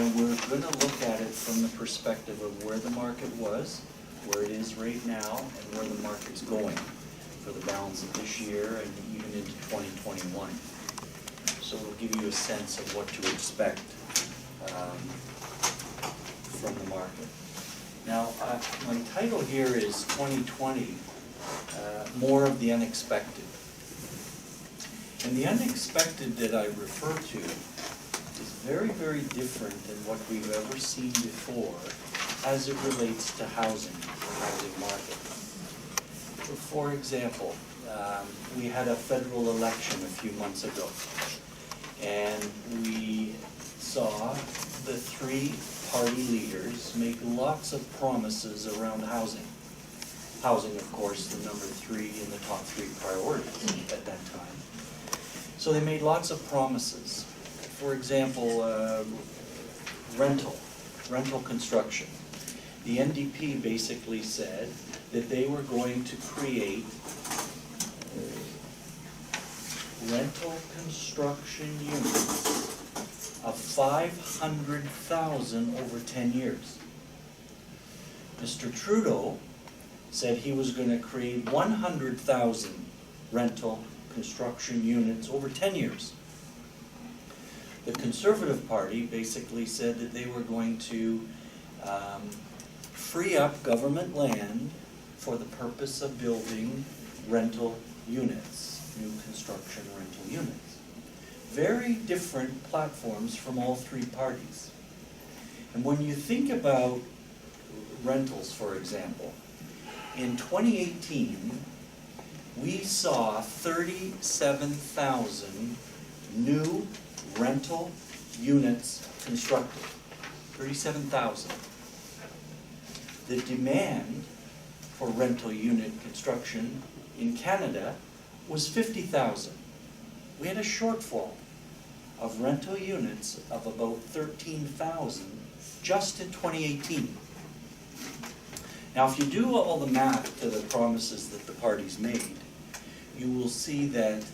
And we're going to look at it from the perspective of where the market was, where it is right now, and where the market's going for the balance of this year and even into 2021. So it'll give you a sense of what to expect from the market. Now, my title here is 2020, More of the Unexpected. And the unexpected that I refer to is very, very different than what we've ever seen before as it relates to housing, the housing market. For example, we had a federal election a few months ago, and we saw the three party leaders make lots of promises around housing. Housing, of course, the number 3 in the top 3 priorities at that time. So they made lots of promises. For example, rental construction. The NDP basically said that they were going to create rental construction units of 500,000 over 10 years. Mr. Trudeau said he was going to create 100,000 rental construction units over 10 years. The Conservative Party basically said that they were going to free up government land for the purpose of building rental units, new construction rental units. Very different platforms from all three parties. And when you think about rentals, for example, in 2018, we saw 37,000 new rental units constructed. 37,000. The demand for rental unit construction in Canada was 50,000. We had a shortfall of rental units of about 13,000 just in 2018. Now, if you do all the math to the promises that the parties made, you will see that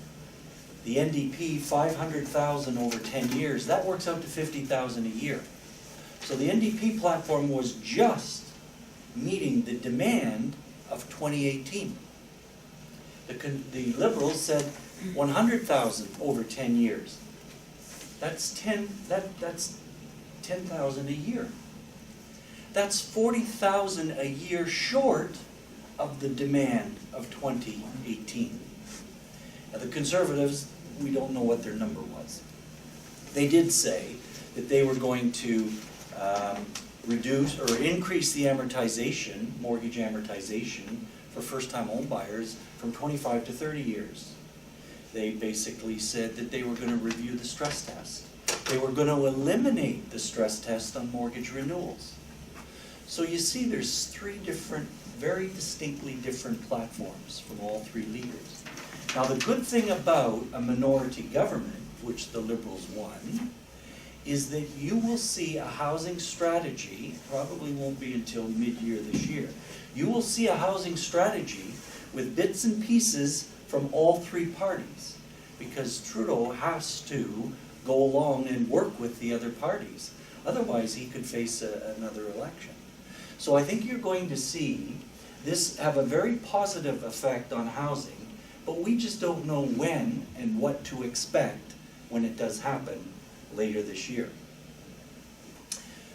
the NDP, 500,000 over 10 years, that works out to 50,000 a year. So the NDP platform was just meeting the demand of 2018. The Liberals said 100,000 over 10 years. That's 10,000 a year. That's 40,000 a year short of the demand of 2018. Now, the Conservatives, we don't know what their number was. They did say that they were going to reduce or increase the amortization, mortgage amortization, for first-time home buyers from 25 to 30 years. They basically said that they were going to review the stress test. They were going to eliminate the stress test on mortgage renewals. So you see there's three different, very distinctly different platforms from all three leaders. Now, the good thing about a minority government, which the Liberals won, is that you will see a housing strategy, probably won't be until mid-year this year, you will see a housing strategy with bits and pieces from all three parties, because Trudeau has to go along and work with the other parties. Otherwise, he could face another election. So I think you're going to see this have a very positive effect on housing, but we just don't know when and what to expect when it does happen later this year.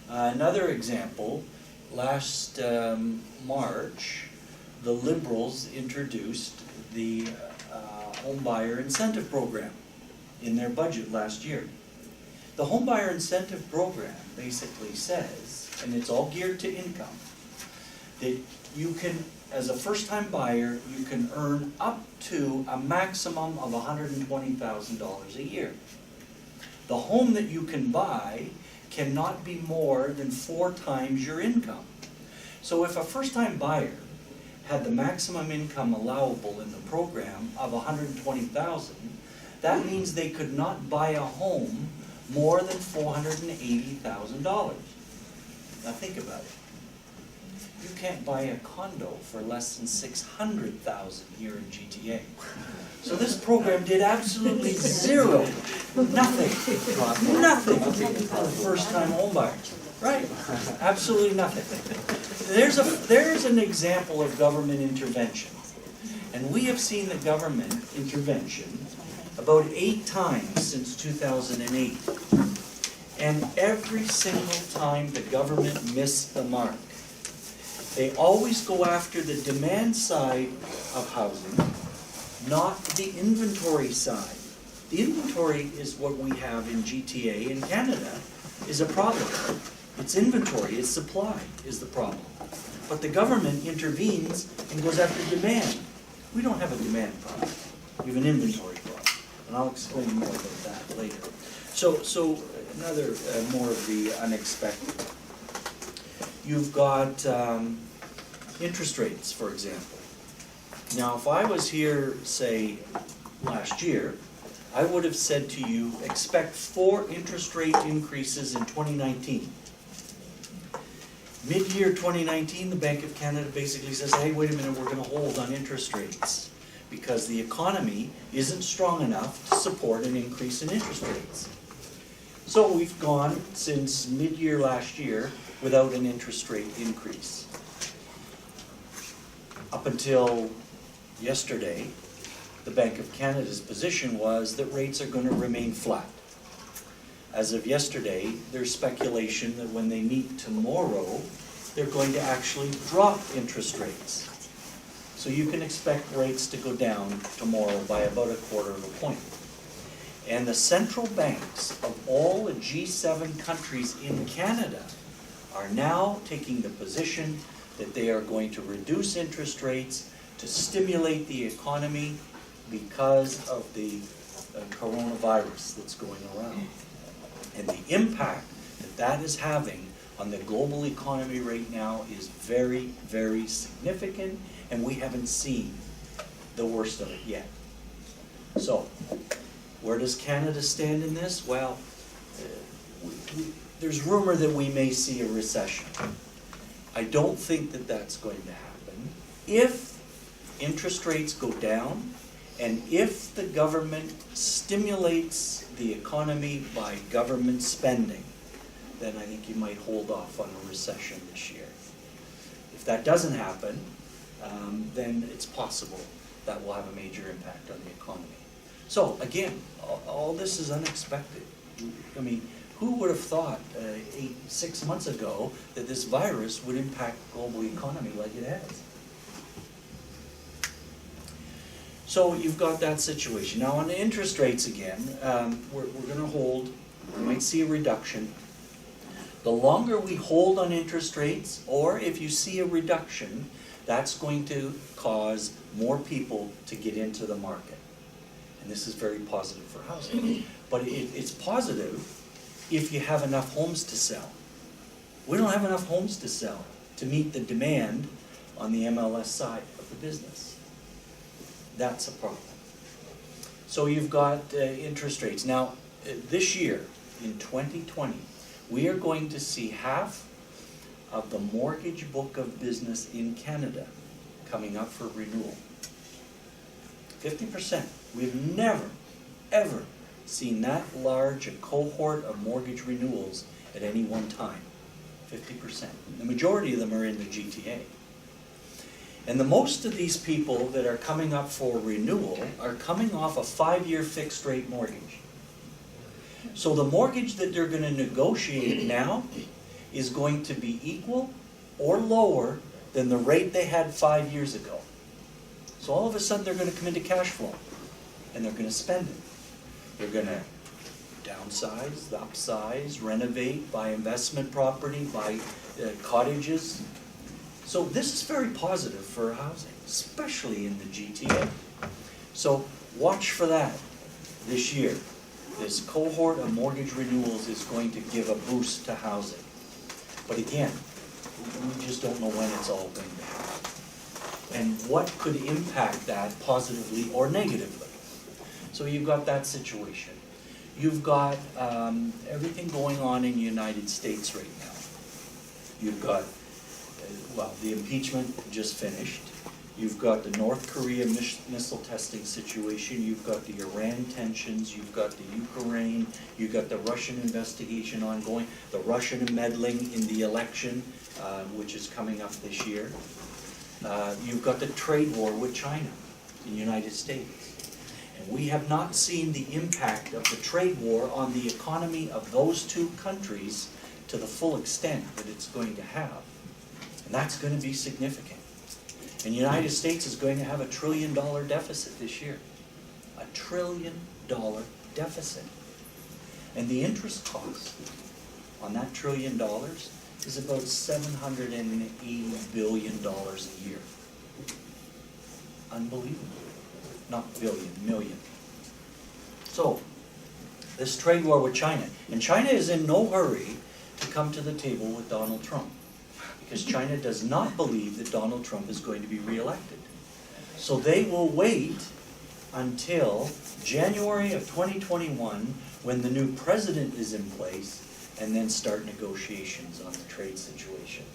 Another example, last March, the Liberals introduced the Home Buyer Incentive Program in their budget last year. The Home Buyer Incentive Program basically says, and it's all geared to income, that you can, as a first-time buyer, you can earn up to a maximum of $120,000 a year. The home that you can buy cannot be more than 4 times your income. So if a first-time buyer had the maximum income allowable in the program of $120,000, that means they could not buy a home more than $480,000. Now think about it. You can't buy a condo for less than $600,000 here in GTA. So this program did absolutely zero Nothing. Nothing for first-time home buyers. Right. Absolutely nothing. There's an example of government intervention. And we have seen the government intervention about 8 times since 2008. And every single time the government missed the mark. They always go after the demand side of housing, not the inventory side. The inventory is what we have in GTA in Canada is a problem. It's inventory, it's supply is the problem. But the government intervenes and goes after demand. We don't have a demand problem. We have an inventory problem. And I'll explain more about that later. So another more of the unexpected. You've got interest rates, for example. Now, if I was here, say, last year, I would have said to you, expect 4 interest rate increases in 2019. Mid-year 2019, the Bank of Canada basically says, hey, wait a minute, we're going to hold on interest rates because the economy isn't strong enough to support an increase in interest rates. So we've gone since mid-year last year without an interest rate increase. Up until yesterday, the Bank of Canada's position was that rates are going to remain flat. As of yesterday, there's speculation that when they meet tomorrow, they're going to actually drop interest rates. So you can expect rates to go down tomorrow by about 1/4 point. And the central banks of all the G7 countries in Canada are now taking the position that they are going to reduce interest rates to stimulate the economy because of the coronavirus that's going around. And the impact that that is having on the global economy right now is very, very significant, and we haven't seen the worst of it yet. So, where does Canada stand in this? Well, there's rumor that we may see a recession. I don't think that that's going to happen. If interest rates go down, and if the government stimulates the economy by government spending, then I think you might hold off on a recession this year. If that doesn't happen, then it's possible that will have a major impact on the economy. So again, all this is unexpected. I mean, who would have thought 6 months ago that this virus would impact the global economy like it has? So you've got that situation. Now on the interest rates again, we're going to hold, we might see a reduction. The longer we hold on interest rates, or if you see a reduction, that's going to cause more people to get into the market. And this is very positive for housing. But it's positive if you have enough homes to sell. We don't have enough homes to sell to meet the demand on the MLS side of the business. That's a problem. So you've got interest rates. Now, this year, in 2020, we are going to see half of the mortgage book of business in Canada coming up for renewal. 50%. We've never, ever seen that large a cohort of mortgage renewals at any one time. 50%. The majority of them are in the GTA. And the most of these people that are coming up for renewal are coming off a 5-year fixed rate mortgage. So the mortgage that they're going to negotiate now is going to be equal or lower than the rate they had 5 years ago. So all of a sudden they're going to come into cash flow and they're going to spend it. They're going to downsize, upsize, renovate, buy investment property, buy cottages. So this is very positive for housing, especially in the GTA. So watch for that this year. This cohort of mortgage renewals is going to give a boost to housing. But again, we just don't know when it's all going to happen. And what could impact that positively or negatively. So you've got that situation. You've got everything going on in the United States right now. You've got, well, the impeachment just finished. You've got the North Korea missile testing situation, you've got the Iran tensions, you've got the Ukraine, you've got the Russian investigation ongoing, the Russian meddling in the election, which is coming up this year. You've got the trade war with China in the United States. And we have not seen the impact of the trade war on the economy of those two countries to the full extent that it's going to have. And that's going to be significant. And the United States is going to have $1 trillion deficit this year. $1 trillion deficit. And the interest cost on that $1 trillion is about $780 billion a year. Unbelievable. Not billion, million. So, this trade war with China. And China is in no hurry to come to the table with Donald Trump, because China does not believe that Donald Trump is going to be reelected. So they will wait until January of 2021, when the new president is in place, and then start negotiations on the trade situation.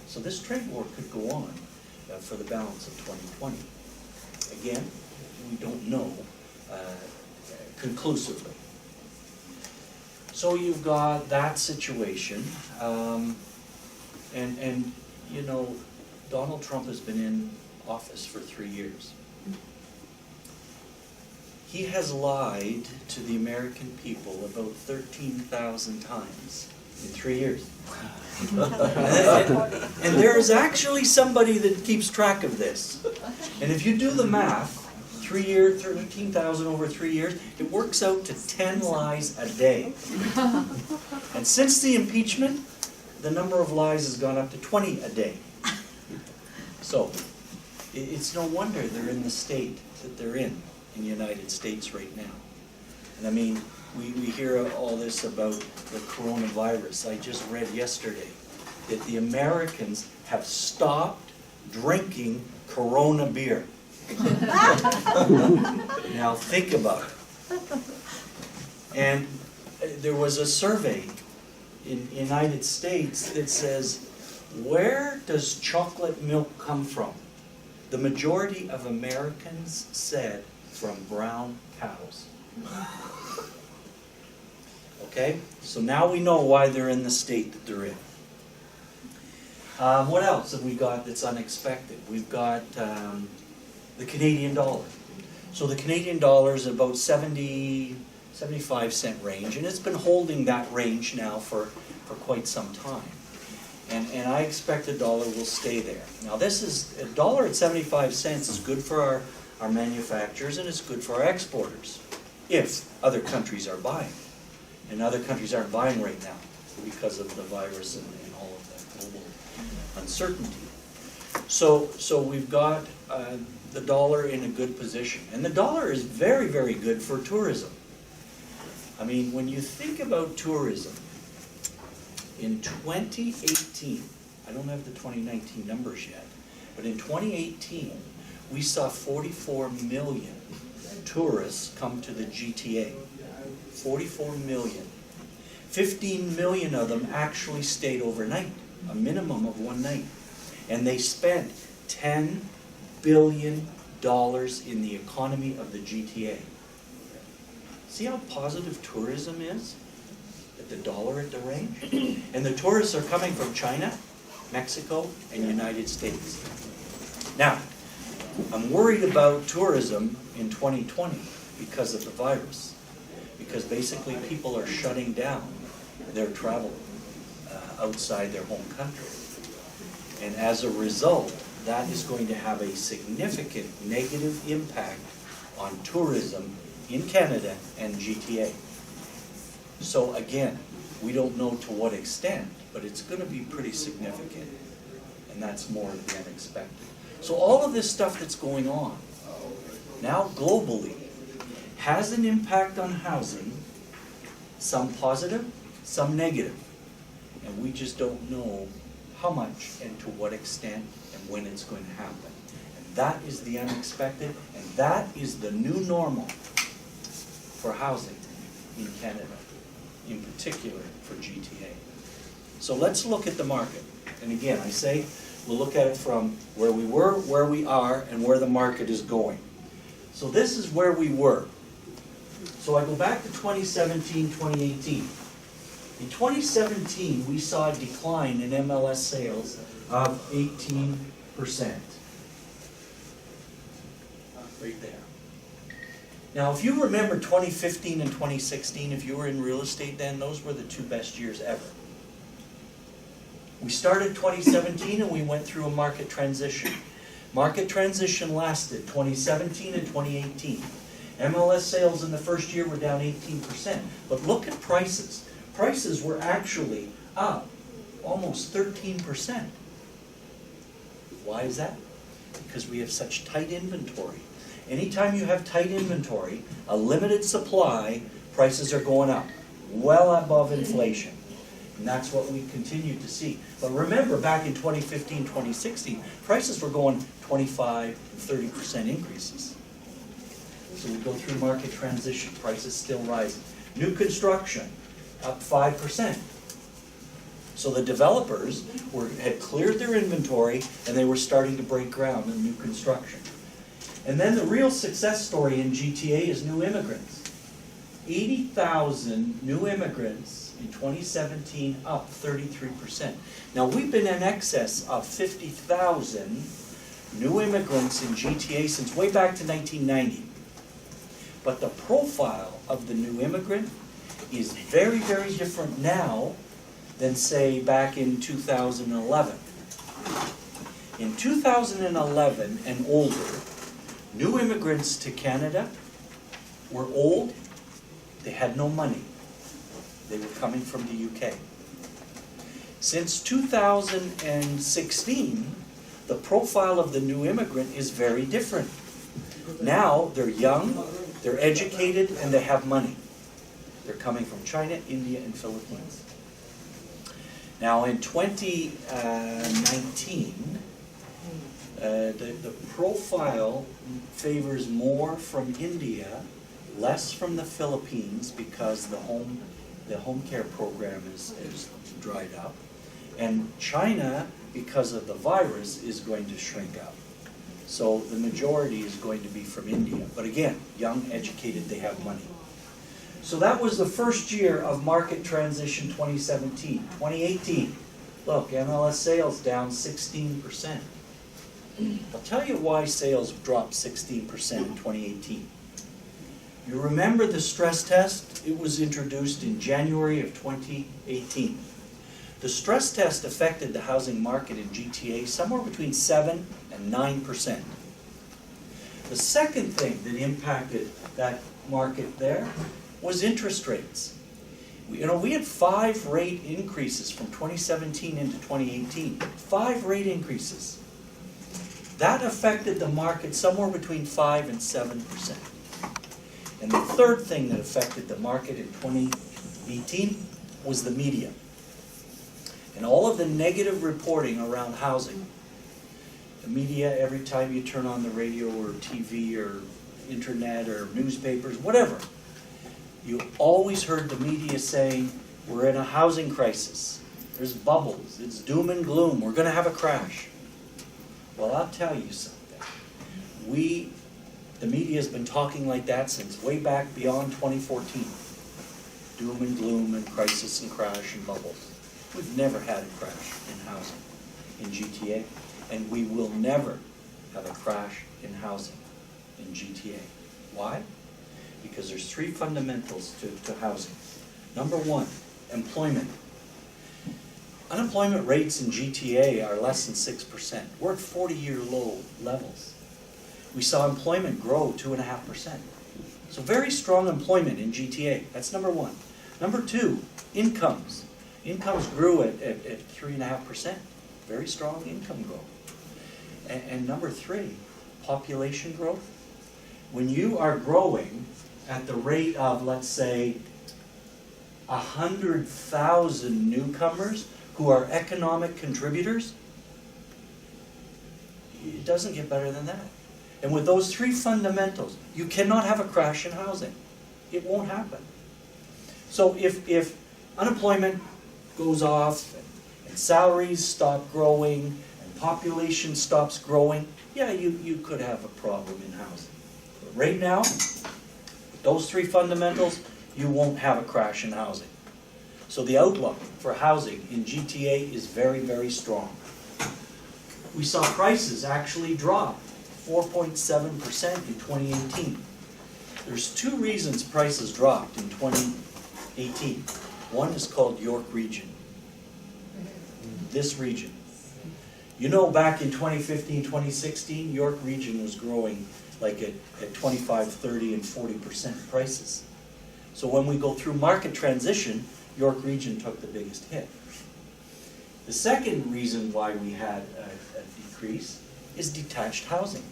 So this trade war could go on for the balance of 2020. Again, we don't know conclusively. So you've got that situation, and you know, Donald Trump has been in office for 3 years. He has lied to the American people about 13,000 times in 3 years. And there is actually somebody that keeps track of this. And if you do the math, 3 years, 13,000 over 3 years, it works out to 10 lies a day. And since the impeachment, the number of lies has gone up to 20 a day. So, it's no wonder they're in the state that they're in the United States right now. And I mean, we hear all this about the coronavirus. I just read yesterday that the Americans have stopped drinking Corona beer. Now think about it. And there was a survey in the United States that says, where does chocolate milk come from? The majority of Americans said from brown cows. Okay, so now we know why they're in the state that they're in. What else have we got that's unexpected? We've got the Canadian dollar. So the Canadian dollar is about 75 cent range, and it's been holding that range now for quite some time. And I expect the dollar will stay there. Now this is, a dollar at 75 cents is good for our manufacturers, and it's good for our exporters, if other countries are buying. And other countries aren't buying right now because of the virus and all of that global uncertainty. So we've got the dollar in a good position. And the dollar is very, very good for tourism. I mean, when you think about tourism, in 2018, I don't have the 2019 numbers yet, but in 2018, we saw 44 million tourists come to the GTA. 44 million. 15 million of them actually stayed overnight, a minimum of one night. And they spent $10 billion in the economy of the GTA. See how positive tourism is? At the dollar at the range? And the tourists are coming from China, Mexico, and United States. Now, I'm worried about tourism in 2020 because of the virus. Because basically people are shutting down their travel outside their home country. And as a result, that is going to have a significant negative impact on tourism in Canada and GTA. So again, we don't know to what extent, but it's going to be pretty significant. And that's more of the unexpected. So all of this stuff that's going on, now globally, has an impact on housing, some positive, some negative. And we just don't know how much and to what extent and when it's going to happen. And that is the unexpected, and that is the new normal for housing in Canada, in particular for GTA. So let's look at the market. And again, I say We'll look at it from where we were, where we are, and where the market is going. So this is where we were. So I go back to 2017, 2018. In 2017, we saw a decline in MLS sales of 18%. Right there. Now, if you remember 2015 and 2016, if you were in real estate then, those were the two best years ever. We started 2017 and we went through a market transition. Market transition lasted 2017 and 2018. MLS sales in the first year were down 18%. But look at prices. Prices were actually up almost 13%. Why is that? Because we have such tight inventory. Anytime you have tight inventory, a limited supply, prices are going up, well above inflation. And that's what we continue to see. But remember, back in 2015, 2016, prices were going 25 and 30% increases. So we go through market transition, prices still rising. New construction, up 5%. So the developers had cleared their inventory and they were starting to break ground in new construction. And then the real success story in GTA is new immigrants. 80,000 new immigrants in 2017, up 33%. Now we've been in excess of 50,000 new immigrants in GTA since way back to 1990. But the profile of the new immigrant is very, very different now than, say, back in 2011. In 2011 and older, new immigrants to Canada were old, they had no money. They were coming from the UK. Since 2016, the profile of the new immigrant is very different. Now, they're young, they're educated, and they have money. They're coming from China, India, and Philippines. Now, in 2019, the profile favors more from India, less from the Philippines because the home care program is dried up, and China, because of the virus, is going to shrink up. So the majority is going to be from India. But again, young, educated, they have money. So that was the first year of market transition, 2017. 2018, look, MLS sales down 16%. I'll tell you why sales dropped 16% in 2018. You remember the stress test? It was introduced in January of 2018. The stress test affected the housing market in GTA somewhere between 7 and 9%. The second thing that impacted that market there was interest rates. We had 5 rate increases from 2017 into 2018. 5 rate increases. That affected the market somewhere between 5 and 7%. And the third thing that affected the market in 2018 was the media. And all of the negative reporting around housing. The media, every time you turn on the radio or TV or internet or newspapers, whatever, you always heard the media saying, we're in a housing crisis. There's bubbles. It's doom and gloom. We're going to have a crash. Well, I'll tell you something. The media has been talking like that since way back beyond 2014. Doom and gloom and crisis and crash and bubbles. We've never had a crash in housing in GTA, and we will never have a crash in housing in GTA. Why? Because there's 3 fundamentals to housing. Number 1, employment. Unemployment rates in GTA are less than 6%. We're at 40-year low levels. We saw employment grow 2.5%. So very strong employment in GTA. That's number 1. Number 2, incomes. Incomes grew at 3.5%. Very strong income growth. And number 3, population growth. When you are growing at the rate of, let's say, 100,000 newcomers who are economic contributors, it doesn't get better than that. And with those 3 fundamentals, you cannot have a crash in housing. It won't happen. So if unemployment goes off and salaries stop growing and population stops growing, yeah, you could have a problem in housing. But right now, with those three fundamentals, you won't have a crash in housing. So the outlook for housing in GTA is very, very strong. We saw prices actually drop 4.7% in 2018. There's two reasons prices dropped in 2018. One is called York Region. This region. You know, back in 2015, 2016, York Region was growing like at 25, 30, and 40% prices. So when we go through market transition, York Region took the biggest hit. The second reason why we had a decrease is detached housing.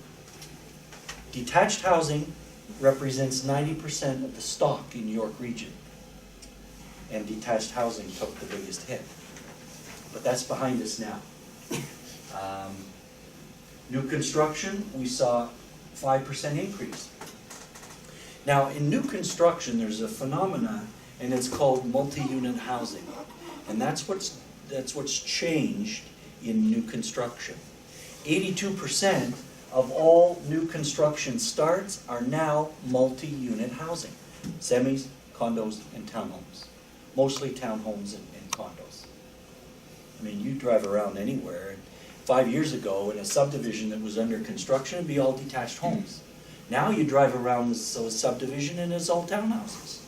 Detached housing represents 90% of the stock in York Region. And detached housing took the biggest hit. But that's behind us now. New construction, we saw 5% increase. Now, in new construction, there's a phenomena, and it's called multi-unit housing. And that's what's changed in new construction. 82% of all new construction starts are now multi-unit housing. Semis, condos, and townhomes. Mostly townhomes and condos. I mean, you drive around anywhere. 5 years ago, in a subdivision that was under construction, it'd be all detached homes. Now you drive around this subdivision and it's all townhouses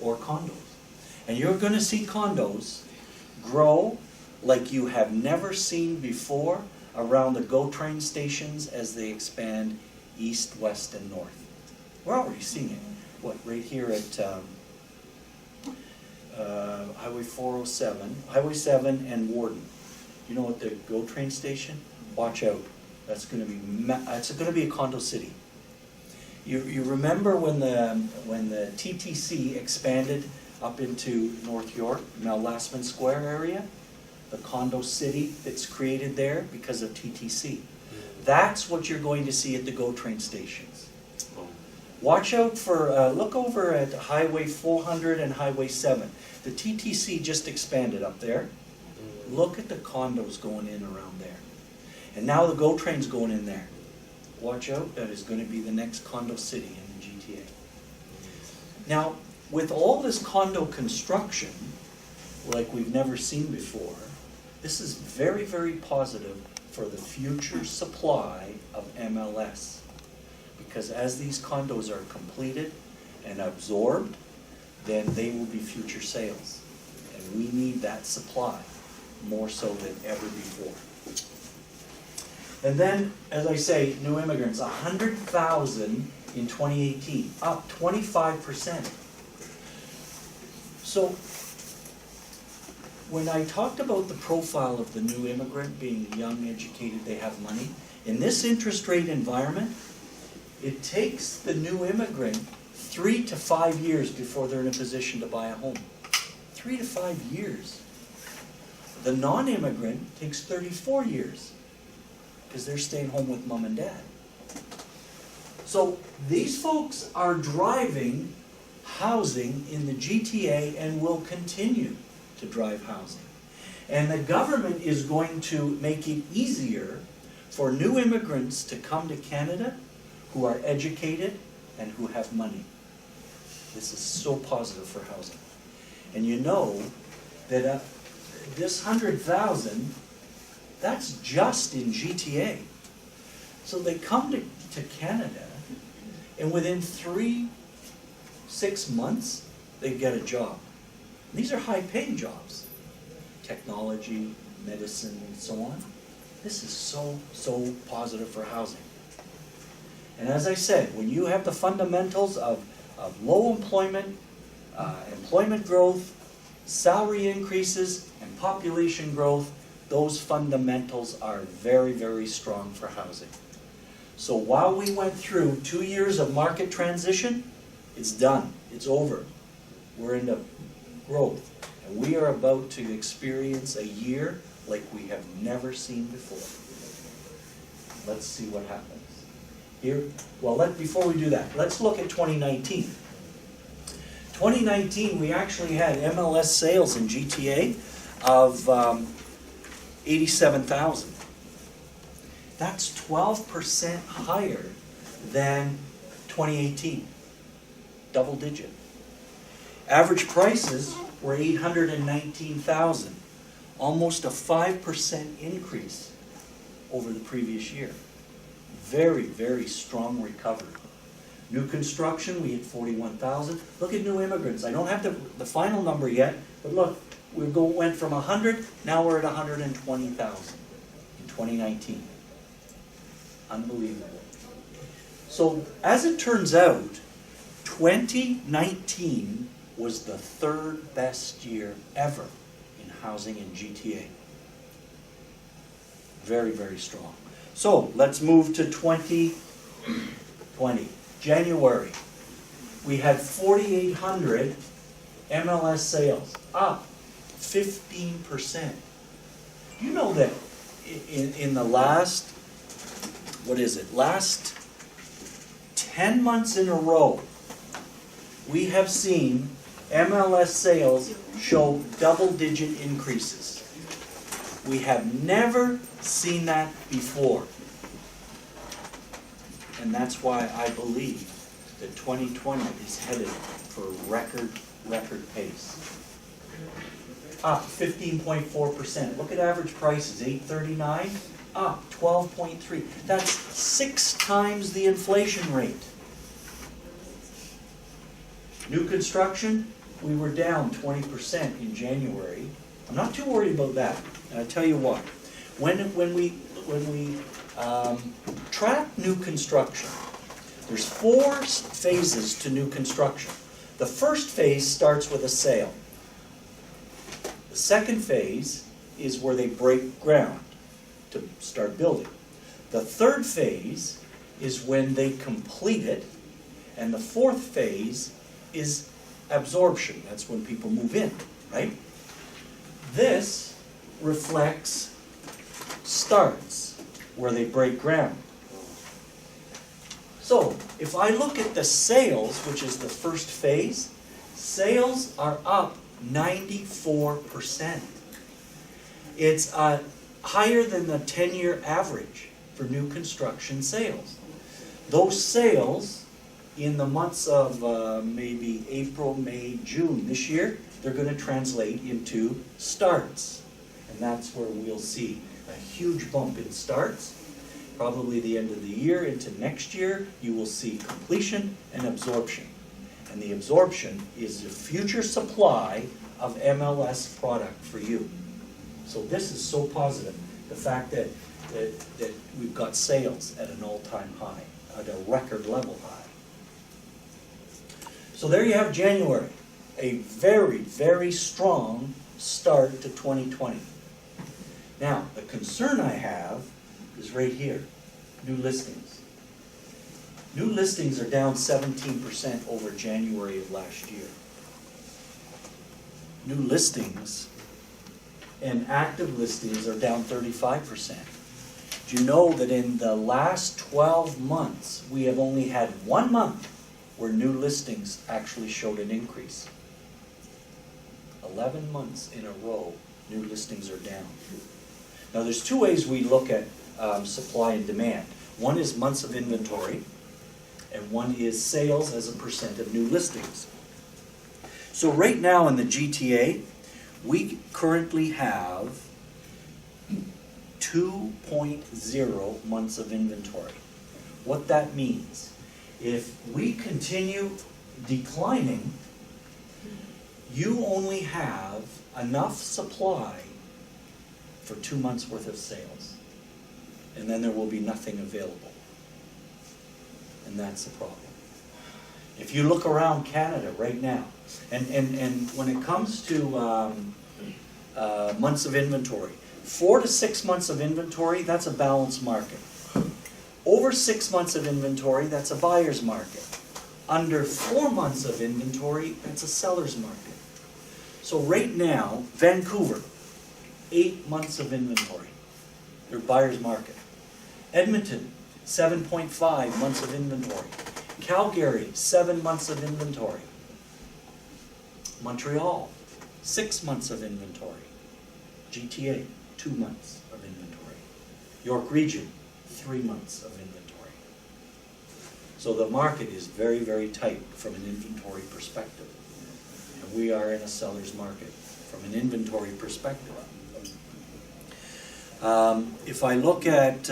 or condos. And you're going to see condos grow like you have never seen before around the GO train stations as they expand east, west, and north. We're already seeing it. What, right here at Highway 407, Highway 7 and Warden. You know what, the GO train station? Watch out. That's going to be a condo city. You remember when the TTC expanded up into North York, Mallasman Square area? The condo city that's created there because of TTC. That's what you're going to see at the GO train stations. Watch out for, look over at Highway 400 and Highway 7. The TTC just expanded up there. Look at the condos going in around there. And now the GO train's going in there. Watch out, that is going to be the next condo city in the GTA. Now, with all this condo construction, like we've never seen before, this is very, very positive for the future supply of MLS. Because as these condos are completed and absorbed, then they will be future sales. And we need that supply more so than ever before. And then, as I say, new immigrants, 100,000 in 2018, up 25%. So, when I talked about the profile of the new immigrant being young, educated, they have money, in this interest rate environment, it takes the new immigrant 3 to 5 years before they're in a position to buy a home. 3 to 5 years. The non-immigrant takes 34 years because they're staying home with mom and dad. So these folks are driving housing in the GTA and will continue to drive housing. And the government is going to make it easier for new immigrants to come to Canada who are educated and who have money. This is so positive for housing. And you know that this 100,000, that's just in GTA. So they come to Canada, and within 3-6 months, they get a job. And these are high-paying jobs. Technology, medicine, and so on. This is so, so positive for housing. And as I said, when you have the fundamentals of low employment, employment growth, salary increases, and population growth, those fundamentals are very, very strong for housing. So while we went through 2 years of market transition, it's done. It's over. We're into growth. And we are about to experience a year like we have never seen before. Let's see what happens. Before we do that, let's look at 2019. 2019, we actually had MLS sales in GTA of 87,000. That's 12% higher than 2018. Double digit. Average prices were $819,000, almost a 5% increase over the previous year. Very, very strong recovery. New construction, we hit 41,000. Look at new immigrants. I don't have the final number yet, but look, went from 100, now we're at 120,000 in 2019. Unbelievable. So, as it turns out, 2019 was the third best year ever in housing in GTA. Very, very strong. So, let's move to 2020. January, we had 4,800 MLS sales, up 15%. You know that in the last, last 10 months in a row, we have seen MLS sales show double-digit increases. We have never seen that before. And that's why I believe that 2020 is headed for record pace. Up 15.4%. Look at average prices, $839, up 12.3. That's 6 times the inflation rate. New construction, we were down 20% in January. I'm not too worried about that, and I'll tell you why. When we track new construction, there's 4 phases to new construction. The first phase starts with a sale. The second phase is where they break ground to start building. The third phase is when they complete it, and the fourth phase is absorption. That's when people move in, right? This reflects starts, where they break ground. So, if I look at the sales, which is the first phase, sales are up 94%. It's higher than the 10-year average for new construction sales. Those sales, in the months of maybe April, May, June this year, they're going to translate into starts. And that's where we'll see a huge bump in starts. Probably the end of the year into next year, you will see completion and absorption. And the absorption is the future supply of MLS product for you. So this is so positive, the fact that we've got sales at an all-time high, at a record level high. So there you have January, a very, very strong start to 2020. Now, the concern I have is right here, new listings. New listings are down 17% over January of last year. New listings and active listings are down 35%. Do you know that in the last 12 months, we have only had 1 month where new listings actually showed an increase? 11 months in a row, new listings are down. Now, there's 2 ways we look at supply and demand. One is months of inventory, and one is sales as a percent of new listings. So right now in the GTA, we currently have 2.0 months of inventory. What that means, if we continue declining, you only have enough supply for 2 months worth of sales. And then there will be nothing available. And that's the problem. If you look around Canada right now, and when it comes to months of inventory, 4 to 6 months of inventory, that's a balanced market. Over 6 months of inventory, that's a buyer's market. Under 4 months of inventory, that's a seller's market. So right now, Vancouver, 8 months of inventory. They're buyer's market. Edmonton, 7.5 months of inventory. Calgary, 7 months of inventory. Montreal, 6 months of inventory. GTA, 2 months of inventory. York Region, 3 months of inventory. So the market is very, very tight from an inventory perspective. And we are in a seller's market from an inventory perspective. If I look at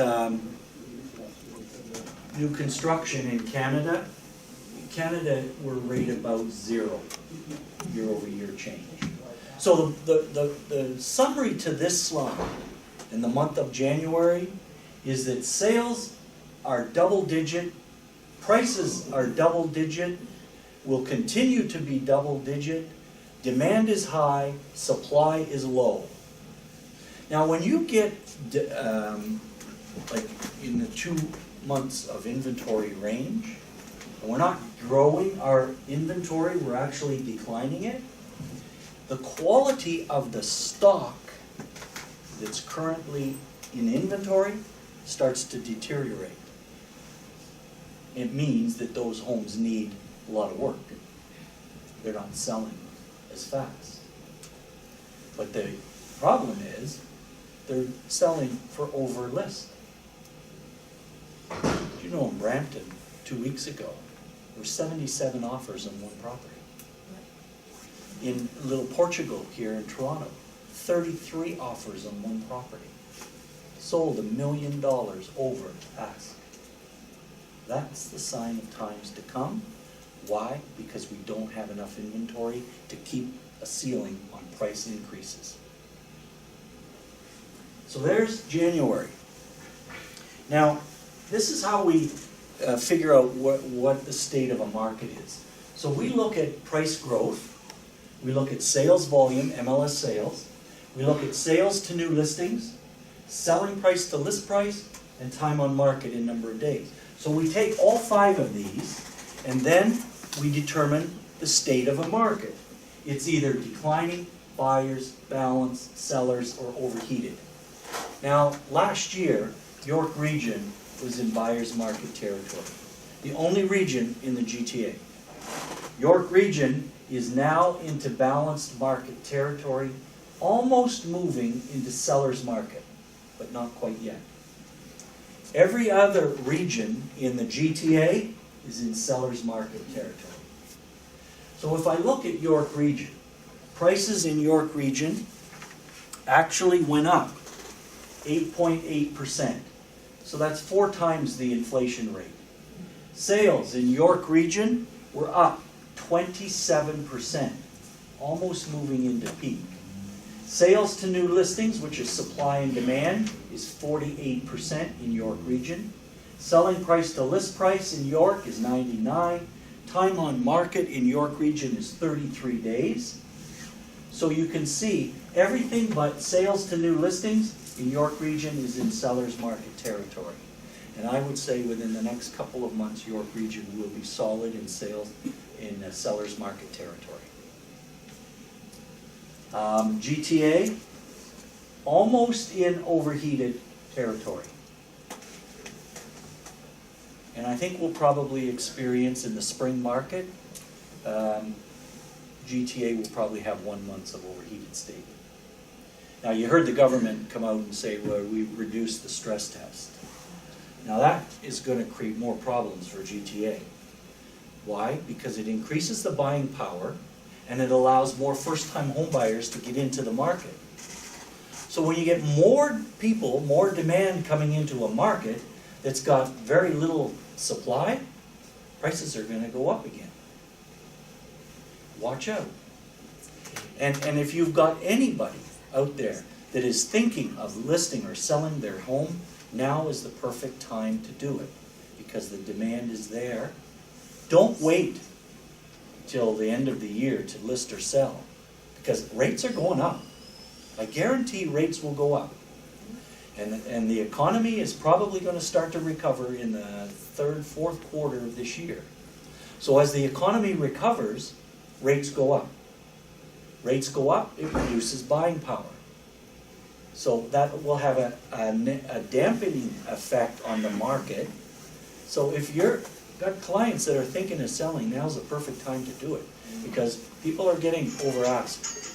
new construction in Canada, we're right about 0 year-over-year change. So the summary to this slide in the month of January is that sales are double-digit, prices are double-digit, will continue to be double-digit, demand is high, supply is low. Now when you get like in the 2 months of inventory range, we're not growing our inventory, we're actually declining it. The quality of the stock that's currently in inventory starts to deteriorate. It means that those homes need a lot of work. They're not selling as fast. But the problem is, they're selling for over list. Did you know in Brampton, 2 weeks ago, there were 77 offers on one property? In Little Portugal here in Toronto, 33 offers on one property. Sold $1 million over ask. That's the sign of times to come. Why? Because we don't have enough inventory to keep a ceiling on price increases. So there's January. Now, this is how we figure out what the state of a market is. So we look at price growth, we look at sales volume, MLS sales, we look at sales to new listings, selling price to list price, and time on market in number of days. So we take all 5 of these, and then we determine the state of a market. It's either declining, buyers, balanced, sellers, or overheated. Now, last year, York Region was in buyer's market territory. The only region in the GTA. York Region is now into balanced market territory, almost moving into seller's market, but not quite yet. Every other region in the GTA is in seller's market territory. So if I look at York Region, prices in York Region actually went up 8.8%. So that's 4 times the inflation rate. Sales in York Region were up 27%, almost moving into peak. Sales to new listings, which is supply and demand, is 48% in York Region. Selling price to list price in York is 99. Time on market in York Region is 33 days. So you can see everything but sales to new listings in York Region is in seller's market territory. And I would say within the next couple of months, York Region will be solid in sales in seller's market territory. GTA, almost in overheated territory. And I think we'll probably experience in the spring market, GTA will probably have 1 month of overheated state. Now you heard the government come out and say, well, we've reduced the stress test. Now that is going to create more problems for GTA. Why? Because it increases the buying power and it allows more first-time home buyers to get into the market. So when you get more people, more demand coming into a market that's got very little supply, prices are going to go up again. Watch out. And if you've got anybody out there that is thinking of listing or selling their home, now is the perfect time to do it because the demand is there. Don't wait till the end of the year to list or sell because rates are going up. I guarantee rates will go up. And the economy is probably going to start to recover in the 3rd, 4th quarter of this year. So as the economy recovers, rates go up. Rates go up, it reduces buying power. So that will have a dampening effect on the market. So if you've got clients that are thinking of selling, now's the perfect time to do it because people are getting over-asked.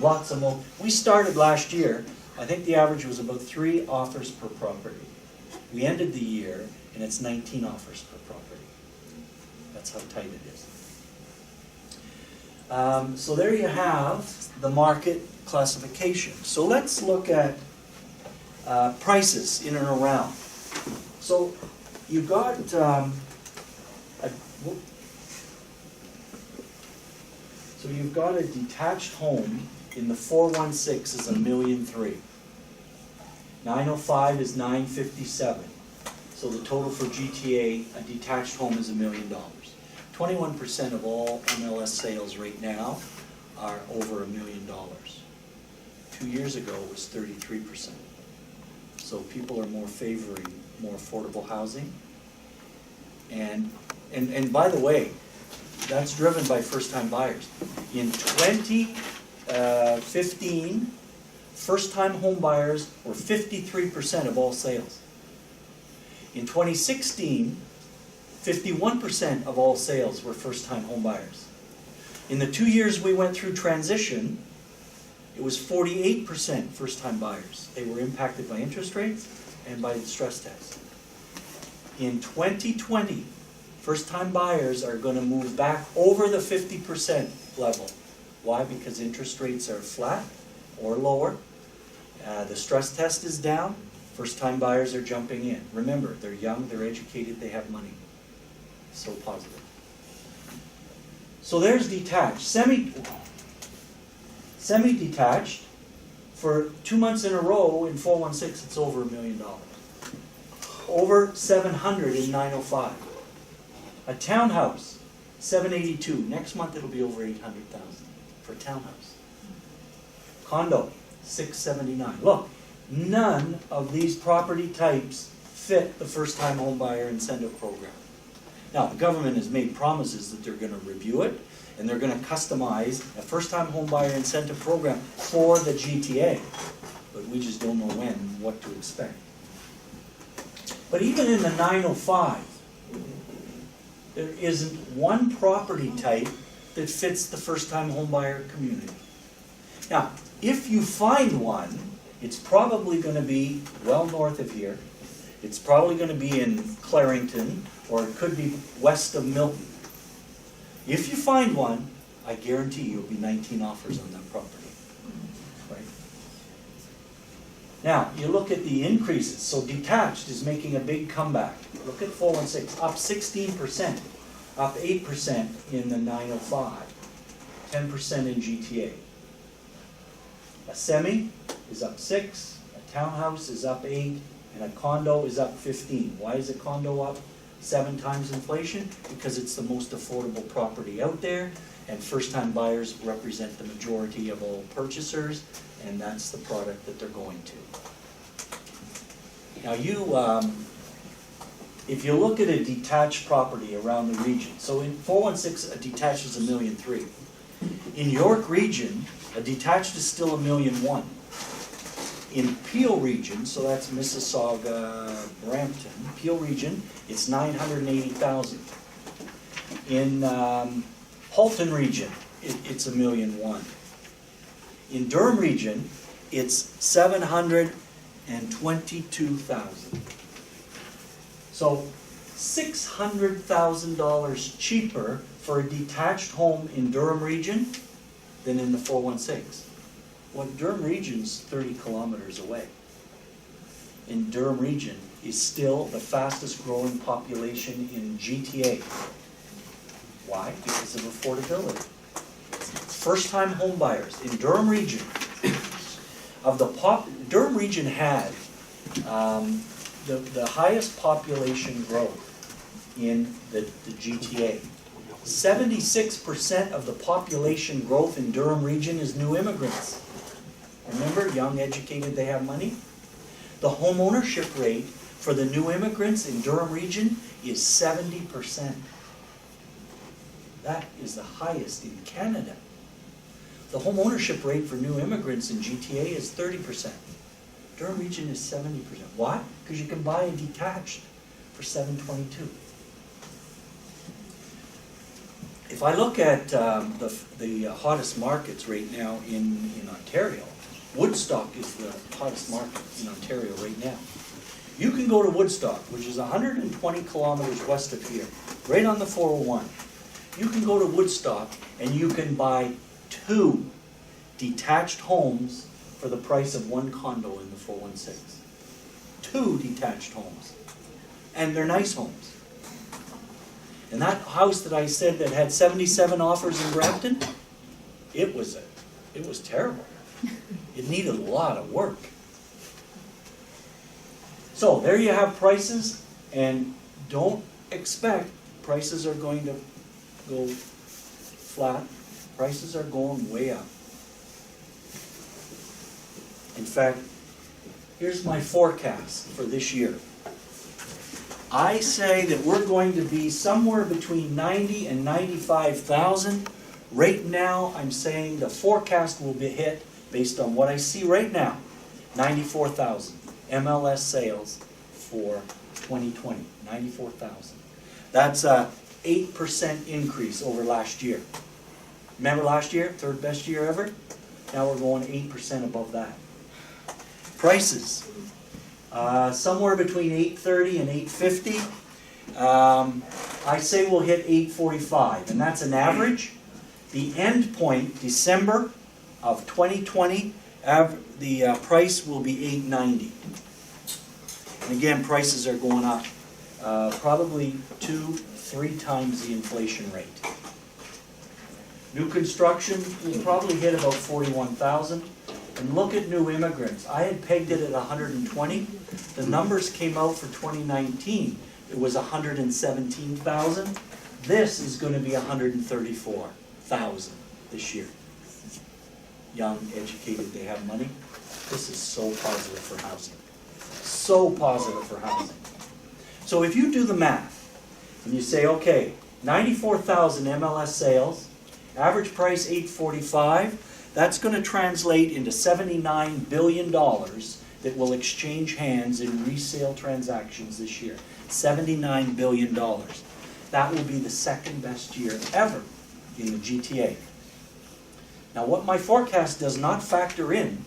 Lots of more. We started last year, I think the average was about 3 offers per property. We ended the year, and it's 19 offers per property. That's how tight it is. So there you have the market classification. So let's look at prices in and around. So you've got you've got a detached home in the 416 is $1.3 million. 905 is $957. So the total for GTA, a detached home, is $1 million. 21% of all MLS sales right now are over $1 million. 2 years ago it was 33%. So people are more favoring more affordable housing. And by the way, that's driven by first-time buyers. In 2015, first-time home buyers were 53% of all sales. In 2016, 51% of all sales were first-time home buyers. In the 2 years we went through transition, it was 48% first-time buyers. They were impacted by interest rates and by the stress test. In 2020, first-time buyers are going to move back over the 50% level. Why? Because interest rates are flat or lower. The stress test is down. First-time buyers are jumping in. Remember, they're young, they're educated, they have money. So positive. So there's detached. Semi-detached, for 2 months in a row in 416, it's over $1 million. Over 700 in 905. A townhouse, 782. Next month it'll be over 800,000 for a townhouse. Condo, 679. Look, none of these property types fit the first-time home buyer incentive program. Now, the government has made promises that they're going to review it, and they're going to customize a first-time home buyer incentive program for the GTA. But we just don't know when, what to expect. But even in the 905, there isn't one property type that fits the first-time home buyer community. Now, if you find one, it's probably going to be well north of here. It's probably going to be in Clarington, or it could be west of Milton. If you find one, I guarantee you'll be 19 offers on that property. Right? Now, you look at the increases. So detached is making a big comeback. Look at 416, up 16%, up 8% in the 905, 10% in GTA. A semi is up 6, a townhouse is up 8, and a condo is up 15. Why is a condo up 7 times inflation? Because it's the most affordable property out there, and first-time buyers represent the majority of all purchasers, and that's the product that they're going to. Now if you look at a detached property around the region, so in 416, a detached is $1.3 million. In York region, a detached is still $1.1 million. In Peel region, so that's Mississauga, Brampton, Peel region, it's $980,000. In Halton region, it's $1.1 million. In Durham region, it's $722,000. So $600,000 cheaper for a detached home in Durham region than in the 416. Well, Durham region's 30 kilometers away. In Durham region is still the fastest growing population in GTA. Why? Because of affordability. First-time home buyers in Durham region, Durham region had the highest population growth in the GTA. 76% of the population growth in Durham region is new immigrants. Remember, young, educated, they have money? The home ownership rate for the new immigrants in Durham region is 70%. That is the highest in Canada. The home ownership rate for new immigrants in GTA is 30%. Durham region is 70%. Why? Because you can buy a detached for $722,000. If I look at the hottest markets right now in Ontario, Woodstock is the hottest market in Ontario right now. You can go to Woodstock, which is 120 kilometers west of here, right on the 401. You can go to Woodstock and you can buy 2 detached homes for the price of 1 condo in the 416. 2 detached homes. And they're nice homes. And that house that I said that had 77 offers in Brampton, it was terrible. It needed a lot of work. So there you have prices, and don't expect prices are going to go flat. Prices are going way up. In fact, here's my forecast for this year. I say that we're going to be somewhere between 90 and 95,000. Right now, I'm saying the forecast will be hit, based on what I see right now, 94,000 MLS sales for 2020. 94,000. That's a 8% increase over last year. Remember last year, 3rd best year ever? Now we're going 8% above that. Prices, somewhere between 830 and 850. I say we'll hit 845, and that's an average. The end point, December of 2020, the price will be 890. And again, prices are going up, probably 2-3 times the inflation rate. New construction will probably hit about 41,000. And look at new immigrants. I had pegged it at 120. The numbers came out for 2019. It was 117,000. This is going to be 134,000 this year. Young, educated, they have money. This is so positive for housing. So positive for housing. So if you do the math, and you say, okay, 94,000 MLS sales, average price 845, that's going to translate into $79 billion that will exchange hands in resale transactions this year. $79 billion. That will be the 2nd best year ever in the GTA. Now what my forecast does not factor in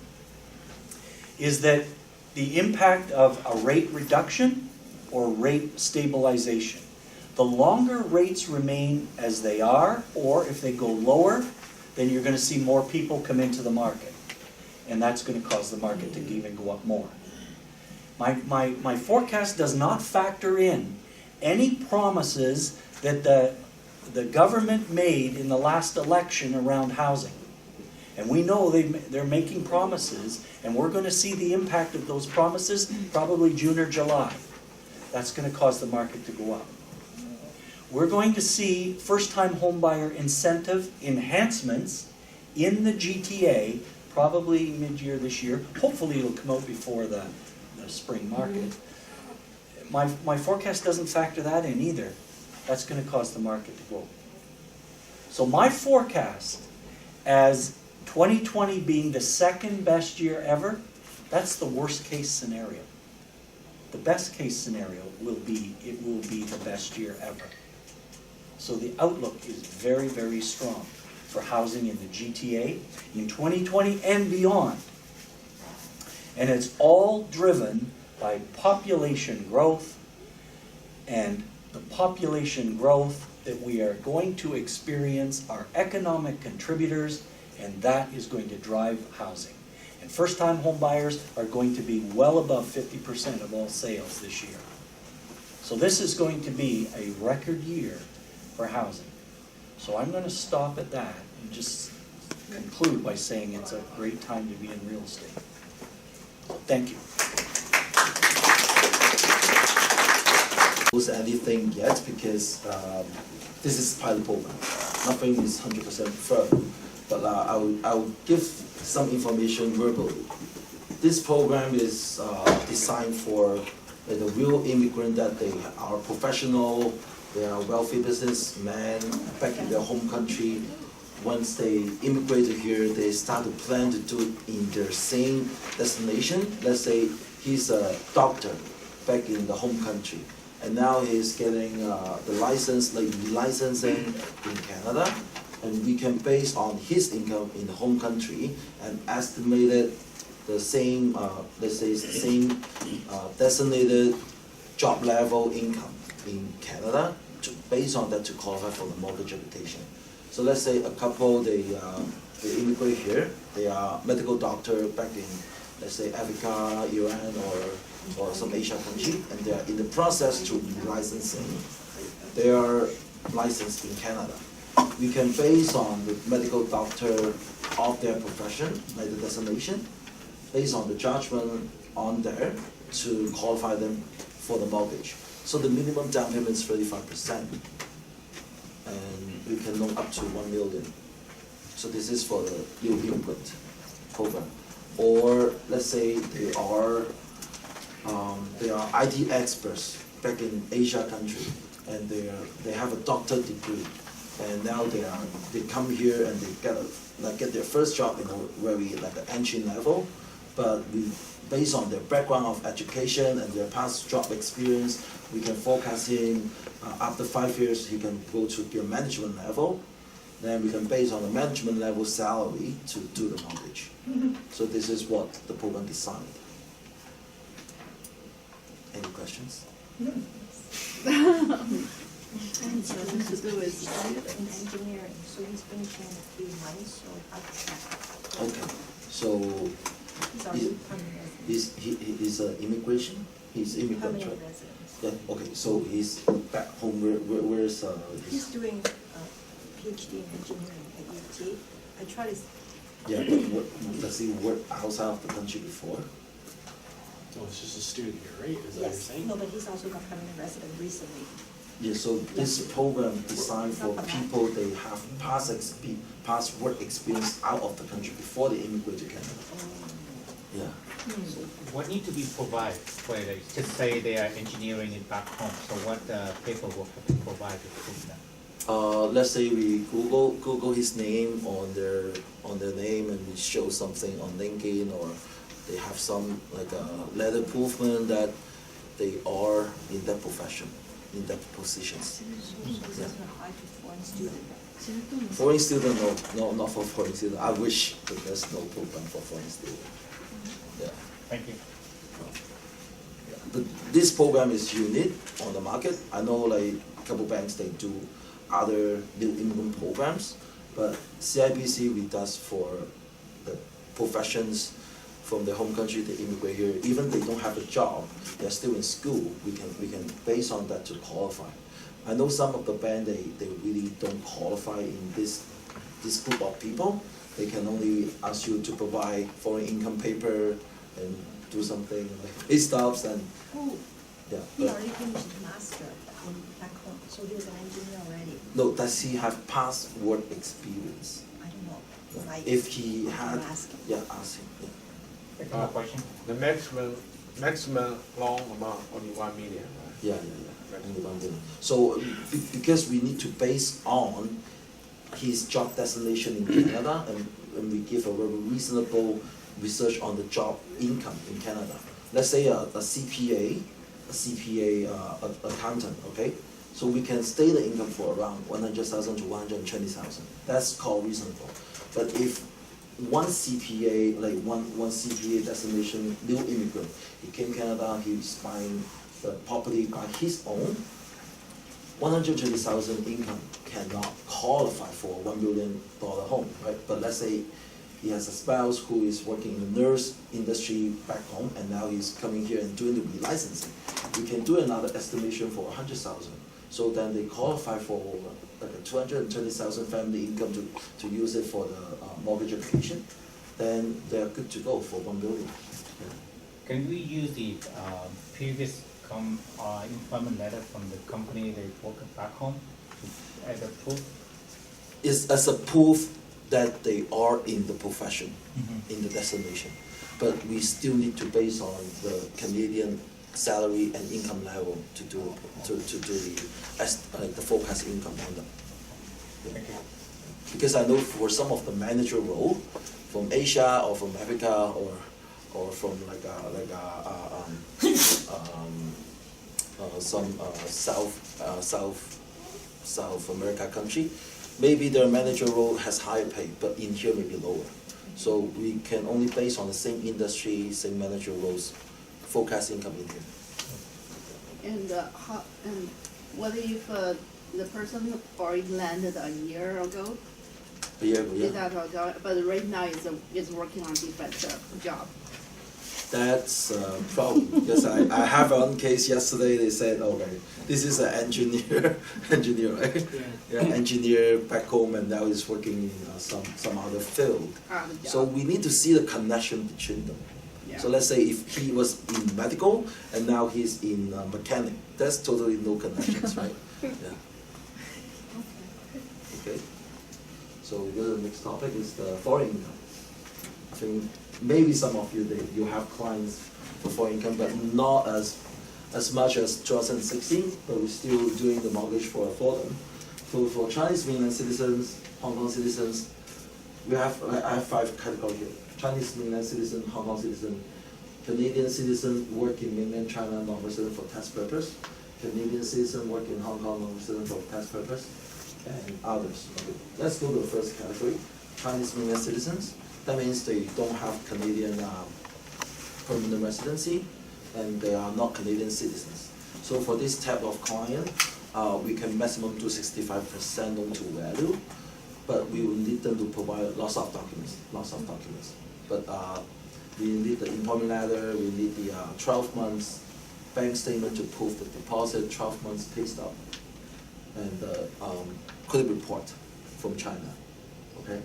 is that the impact of a rate reduction or rate stabilization. The longer rates remain as they are, or if they go lower, then you're going to see more people come into the market. And that's going to cause the market to even go up more. My forecast does not factor in any promises that the government made in the last election around housing. And we know they're making promises, and we're going to see the impact of those promises probably June or July. That's going to cause the market to go up. We're going to see first-time homebuyer incentive enhancements in the GTA, probably mid-year this year. Hopefully it'll come out before the spring market. My forecast doesn't factor that in either. That's going to cause the market to go. So my forecast, as 2020 being the 2nd best year ever, that's the worst case scenario. The best case scenario will be, it will be the best year ever. So the outlook is very, very strong for housing in the GTA in 2020 and beyond. And it's all driven by population growth, and the population growth that we are going to experience are economic contributors, and that is going to drive housing. And first-time home buyers are going to be well above 50% of all sales this year. So this is going to be a record year for housing. So I'm going to stop at that and just conclude by saying it's a great time to be in real estate. Thank you. Anything yet, because this is pilot program. Nothing is 100% firm, but I'll give some information verbally. This program is designed for the real immigrant, that they are professional, they are wealthy businessmen back in their home country. Once they immigrated here, they start to plan to do it in their same destination. Let's say he's a doctor back in the home country, and now he's getting the license, like licensing in Canada, and we can base on his income in the home country and estimated the same, let's say, it's the same designated job level income in Canada, based on that to qualify for the mortgage application. So let's say a couple, they immigrate here, they are medical doctor back in, let's say, Africa, Iran, or some Asia country, and they are in the process to be licensing. They are licensed in Canada. We can base on the medical doctor of their profession, like the designation, based on the judgment on there to qualify them for the mortgage. So the minimum down payment is 35%, and we can loan up to 1 million. So this is for the new immigrant program. Or let's say they are IT experts back in Asia country, and they have a doctor degree, and now they come here and they get their first job in a very like an entry level, but based on their background of education and their past job experience, we can forecast him after 5 years he can go to be a management level. Then we can base on the management level salary to do the mortgage. So this is what the program designed. Any questions? And so this is in engineering, so he's finishing in 3 months, or how does that? Okay, so He's already permanent resident. he's immigration. He's immigrant, Permanent right? residence. Yeah. Okay, so he's back home. Where's He's doing PhD in engineering at UT. I try to, Yeah, but does he work outside of the country before? Oh, it's just a student here, right? Is that what you're yes, saying? no, but he's also got permanent resident recently. Yeah, so this program designed for people they have past work experience out of the country before they immigrate to Canada. Yeah. What need to be provided for it? Just say they are engineering it back home, so what paperwork have to provide to prove that? Let's say we Google his name on their name, and we show something on LinkedIn, or they have some like a letter proofment that they are in that profession, in that positions. So he doesn't apply to foreign student. Foreign student, no, not for foreign student. I wish that there's no program for foreign student. Yeah. Thank you. But this program is unique on the market. I know like a couple banks, they do other new immigrant programs, but CIBC, we does for the professions from their home country, they immigrate here. Even they don't have a job, they're still in school, we can base on that to qualify. I know some of the bank, they really don't qualify in this group of people. They can only ask you to provide foreign income paper and do something like pay stubs and, Oh, yeah. he but- already finished his master back home, so he was an engineer already. No, does he have past work experience? I don't know. Yeah. Like, If he had, I'm asking. yeah, ask him, yeah. More question? The maximum loan amount only 1 million, right? Yeah. Only 1 million. So, because we need to base on his job designation in Canada, and we give a very reasonable research on the job income in Canada. Let's say a CPA accountant, okay? So we can state the income for around 100,000 to 120,000. That's called reasonable. But if one CPA, like one CPA designation new immigrant, he came Canada, he's buying the property by his own, 120,000 income cannot qualify for a $1 million home, right? But let's say he has a spouse who is working in the nurse industry back home, and now he's coming here and doing the relicensing. We can do another estimation for 100,000. So then they qualify for like a 220,000 family income to use it for the mortgage application. Then they're good to go for 1 million. Yeah. Can we use the previous employment letter from the company they work back home as a proof? It's as a proof that they are in the profession, in the destination. But we still need to base on the Canadian salary and income level to do the forecast income on them. Thank you. Because I know for some of the manager role from Asia or from Africa or from some South America country, maybe their manager role has higher pay, but in here maybe lower. So we can only base on the same industry, same manager roles, forecast income in here. And what if the person already landed a year ago? A year ago, Did yeah. that job, but right now is working on different job. That's a problem, because I have one case yesterday, they said, okay, this is an engineer, right? Yeah, engineer back home, and now he's working in some other field. The So job. we need to see the connection between them. Yeah. So let's say if he was in medical and now he's in mechanic, that's totally no connections, right? Yeah. Okay. So we go to the next topic is the foreign income. I think maybe some of you you have clients for foreign income, but not as much as 2016. But we're still doing the mortgage for them. So for Chinese mainland citizens, Hong Kong citizens, I have 5 categories here. Chinese mainland citizen, Hong Kong citizen, Canadian citizen work in mainland China, non-resident for tax purpose, Canadian citizen work in Hong Kong, non-resident for tax purpose, and others. Okay. Let's go to the first category, Chinese mainland citizens. That means they don't have Canadian permanent residency, and they are not Canadian citizens. So for this type of client, we can maximum do 65% loan to value, but we will need them to provide lots of documents. But we need the employment letter, we need the 12 months bank statement to prove the deposit, 12 months pay stub, and credit report from China. Okay.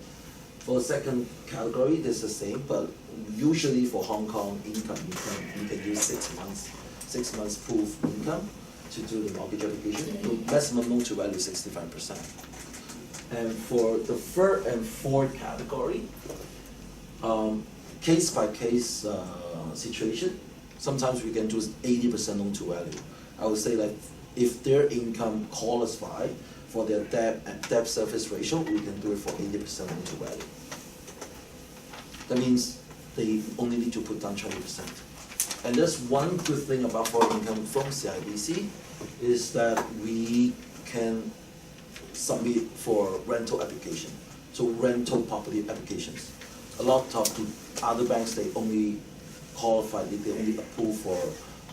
For the second category, it's the same, but usually for Hong Kong income, you can use 6 months, 6 months proof income to do the mortgage application. The maximum loan to value is 65%. And for the third and fourth category, case by case situation, sometimes we can do 80% loan to value. I would say that if their income qualify for their debt service ratio, we can do it for 80% loan to value. That means they only need to put down 20%. And there's one good thing about foreign income from CIBC is that we can submit for rental application, so rental property applications. A lot of the other banks, they only qualify, they only approve for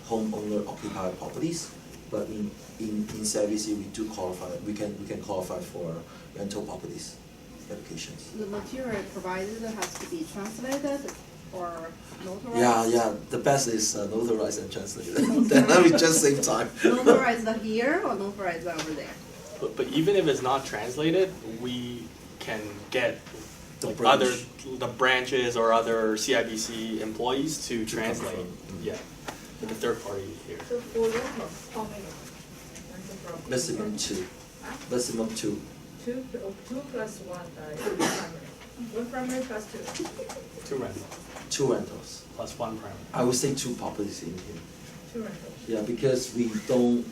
homeowner occupied properties, but in CIBC we do qualify, we can qualify for rental properties applications. The material provided has to be translated or notarized? Yeah, the best is notarized and translated. Then we just save time. Notarized here or notarized over there? But even if it's not translated, we can get The like branch. the branches or other CIBC employees to translate. confirm. Yeah, with the third party here. So for rental, how many rental properties? Maximum 2. Huh? Maximum 2. Two plus one, primary. One primary plus two. 2 rentals 2 rentals. plus 1 primary. I would say 2 properties in here. 2 rentals. Yeah, because we don't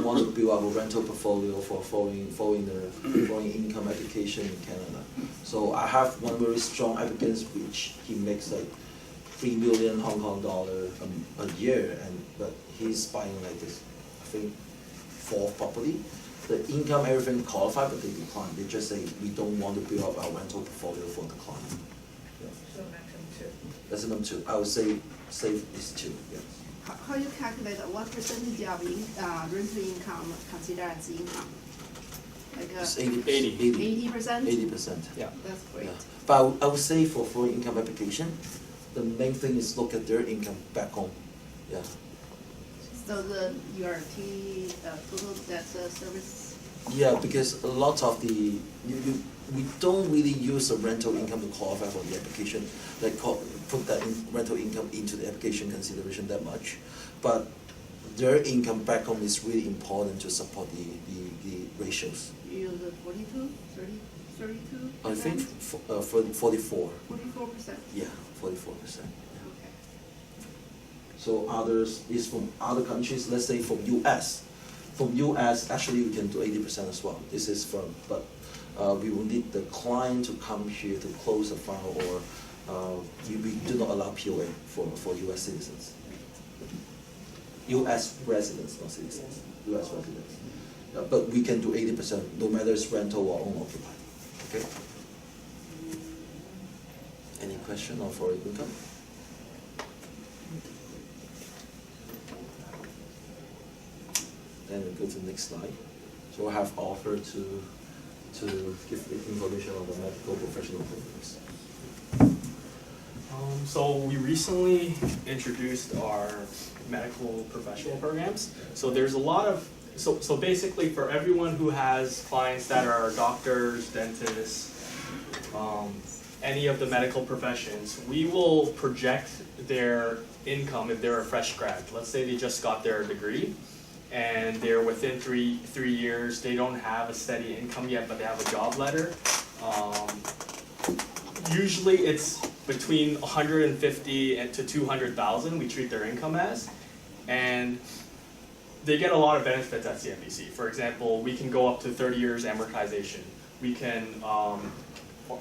want to build our rental portfolio for foreign income application in Canada. So I have one very strong applicant which he makes like 3 million Hong Kong dollar a year, but he's buying like this, I think 4 property. The income, everything qualified, but they decline. They just say we don't want to build up our rental portfolio for the client. Yeah. So maximum 2. Maximum 2. I would say safe is 2. Yes. How you calculate what percentage of rental income considered as income? Like It's 80%? 80%. Yeah. That's great. Yeah. But I would say for foreign income application, the main thing is look at their income back home. Yeah. So the URT, total debt service? Yeah, because a lot of we don't really use the rental income to qualify for the application, put that rental income into the application consideration that much. But their income back home is really important to support the ratios. You use 42, 30, 32%? I think for 44. 44%? Yeah, 44%. Okay. So others is from other countries, let's say from US. From US, actually we can do 80% as well. This is from, but we will need the client to come here to close the file, or we do not allow POA for US citizens. US residents, not citizens, US residents. Yeah, but we can do 80%, no matter it's rental or own occupied. Okay? profession or for income. Then we go to the next slide. So I have offered to give information on the medical professional programs. So we recently introduced our medical professional programs. So there's a lot of, so basically for everyone who has clients that are doctors, dentists, any of the medical professions, we will project their income if they're a fresh grad. Let's say they just got their degree and they're within three years, they don't have a steady income yet, but they have a job letter. Usually it's between 150 and to 200,000 we treat their income as, and they get a lot of benefits at CIBC. For example, we can go up to 30 years amortization. We can,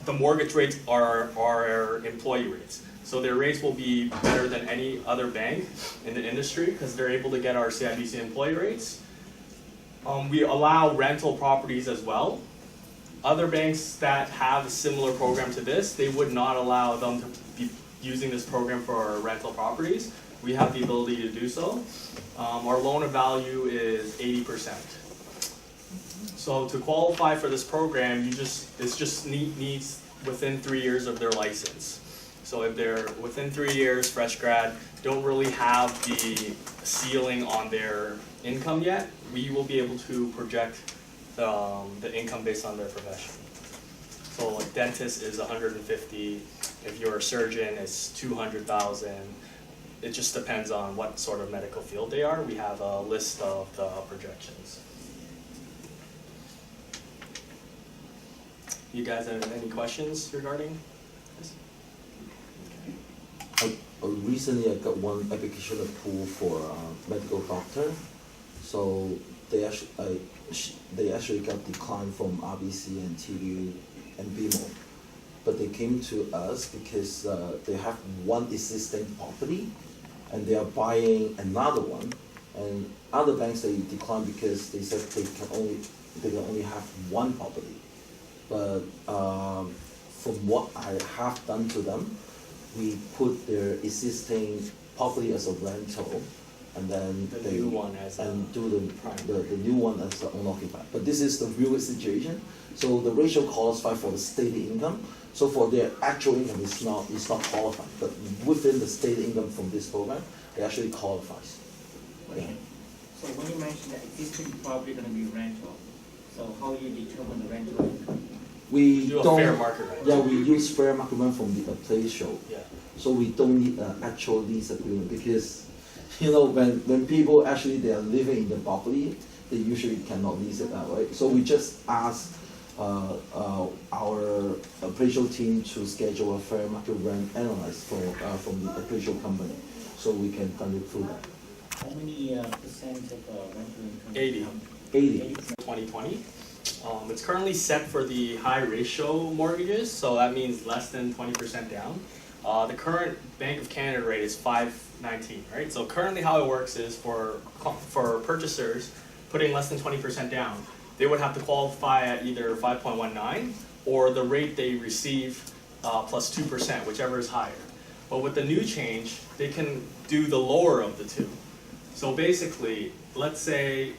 the mortgage rates are our employee rates. So their rates will be better than any other bank in the industry because they're able to get our CIBC employee rates. We allow rental properties as well. Other banks that have a similar program to this, they would not allow them to be using this program for rental properties. We have the ability to do so. Our loan of value is 80%. So to qualify for this program, it's just needs within 3 years of their license. So if they're within 3 years, fresh grad, don't really have the ceiling on their income yet, we will be able to project the income based on their profession. So like dentist is 150, if you're a surgeon, it's 200,000. It just depends on what sort of medical field they are. We have a list of the projections. You guys have any questions regarding this? Recently I got one application approved for a medical doctor. So they actually got declined from RBC and TU and BMO. But they came to us because they have one existing property and they are buying another one. And other banks they decline because they said they can only have one property. But from what I have done to them, we put their existing property as a rental, and then The they new one as and a do the prime. new one as the unoccupied. But this is the real situation. So the ratio qualifies for the state income. So for their actual income, it's not qualified. But within the state income from this program, it actually qualifies. Yeah. So when you mentioned that existing property gonna be rental, so how you determine the rental income? We Do a don't. fair market rent. Yeah, we use fair market rent from the place show. Yeah. So we don't need an actual lease agreement because, you know, when people actually they are living in the property, they usually cannot lease it out, right? So we just ask our appraisal team to schedule a fair market rent analysis from the appraisal company, so we can run it through that. How many percent of rental income? 80. 80. 2020. It's currently set for the high ratio mortgages, so that means less than 20% down. The current Bank of Canada rate is 5.19, right? So currently how it works is for purchasers putting less than 20% down, they would have to qualify at either 5.19 or the rate they receive plus 2%, whichever is higher. But with the new change, they can do the lower of the two. So basically, let's say,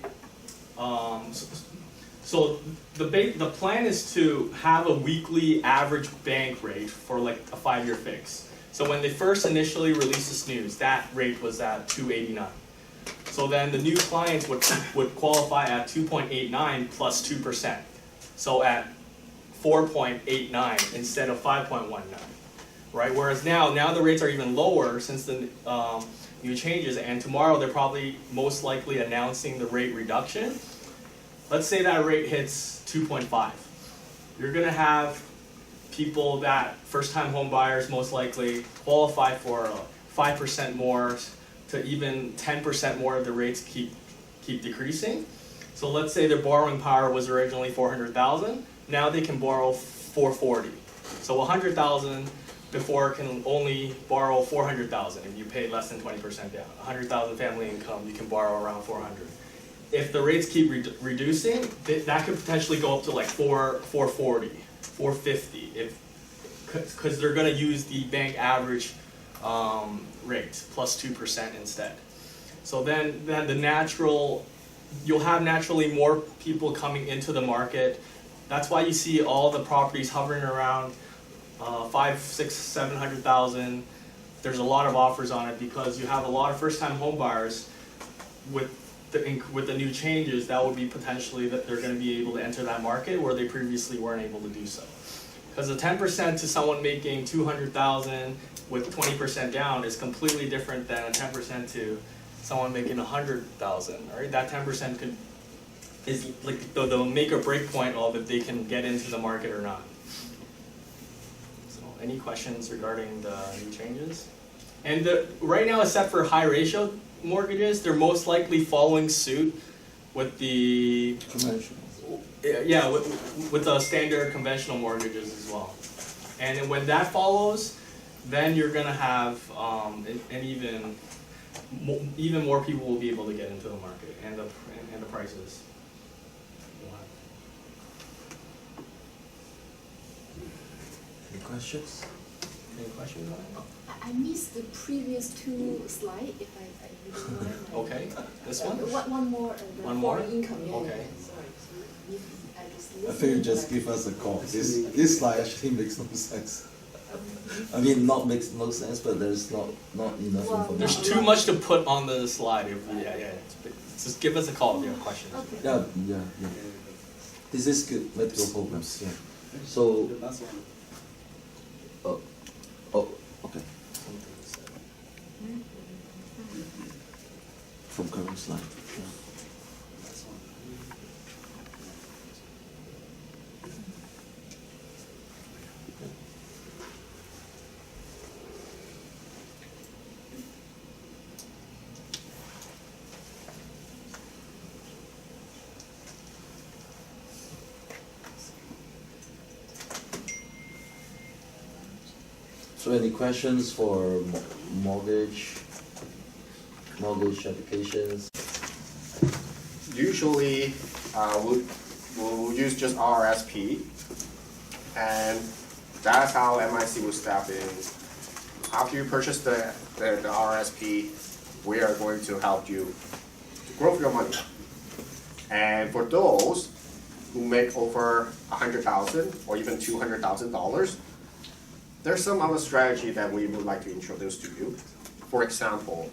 so the plan is to have a weekly average bank rate for like a 5-year fix. So when they first initially released this news, that rate was at 289. So then the new clients would qualify at 2.89 plus 2%. So at 4.89 instead of 5.19, right? Whereas now the rates are even lower since the new changes, and tomorrow they're probably most likely announcing the rate reduction. Let's say that rate hits 2.5. You're gonna have people that first-time home buyers most likely qualify for 5% more to even 10% more of the rates keep decreasing. So let's say their borrowing power was originally 400,000. Now they can borrow 440. So 100,000 before can only borrow 400,000 if you pay less than 20% down. 100,000 family income, you can borrow around 400. If the rates keep reducing, that could potentially go up to like 440, 450 because they're gonna use the bank average rate plus 2% instead. So then you'll have naturally more people coming into the market. That's why you see all the properties hovering around 500, 600, 700,000. There's a lot of offers on it because you have a lot of first-time home buyers with the new changes. That would be potentially that they're going to be able to enter that market where they previously weren't able to do so. Because the 10% to someone making 200,000 with 20% down is completely different than a 10% to someone making 100,000. Right? That 10% is like the make or break point of if they can get into the market or not. So, any questions regarding the new changes? And right now, except for high ratio mortgages, they're most likely following suit with the Conventional. yeah, with the standard conventional mortgages as well. And then when that follows, then you're gonna have even more people will be able to get into the market and the prices. Any questions? Any questions on it? I missed the previous two slides, if I really want. Okay, this one? One more, the One more? foreign income, yeah. Okay. Sorry. I think you just give us a call. This slide actually makes no sense. I mean, not makes no sense, but there's not enough Well, information. There's too much to put on the slide. Yeah. Just give us a call if you have questions. Okay. Yeah. This is good medical programs. Yeah. So. Okay. From current slide. Yeah. So any questions for mortgage applications? Usually, we'll use just RSP, and that's how MIC will step in. After you purchase the RSP, we are going to help you to grow your money. And for those who make over $100,000 or even $200,000, there's some other strategy that we would like to introduce to you. For example,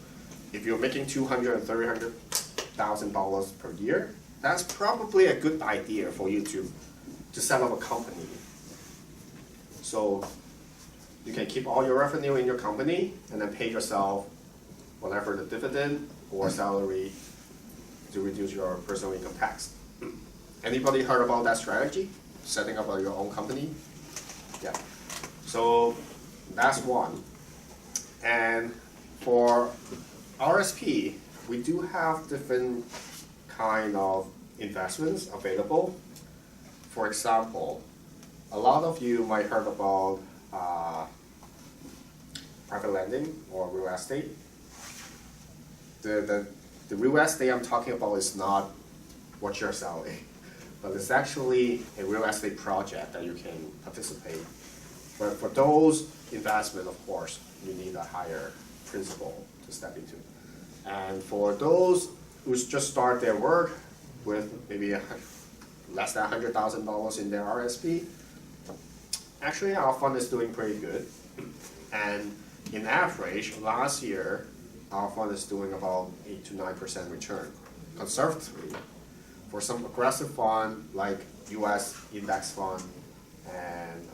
if you're making $200,000 and $300,000 per year, that's probably a good idea for you to set up a company. So you can keep all your revenue in your company and then pay yourself whatever the dividend or salary to reduce your personal income tax. Anybody heard about that strategy? Setting up your own company? Yeah. So that's one. And for RSP, we do have different kind of investments available. For example, a lot of you might heard about private lending or real estate. The real estate I'm talking about is not what you're selling, but it's actually a real estate project that you can participate. But for those investment, of course, you need a higher principal to step into. And for those who just start their work with maybe less than $100,000 in their RSP, actually our fund is doing pretty good. And in average, last year, our fund is doing about 8 to 9% return, conservatively. For some aggressive fund like US index fund and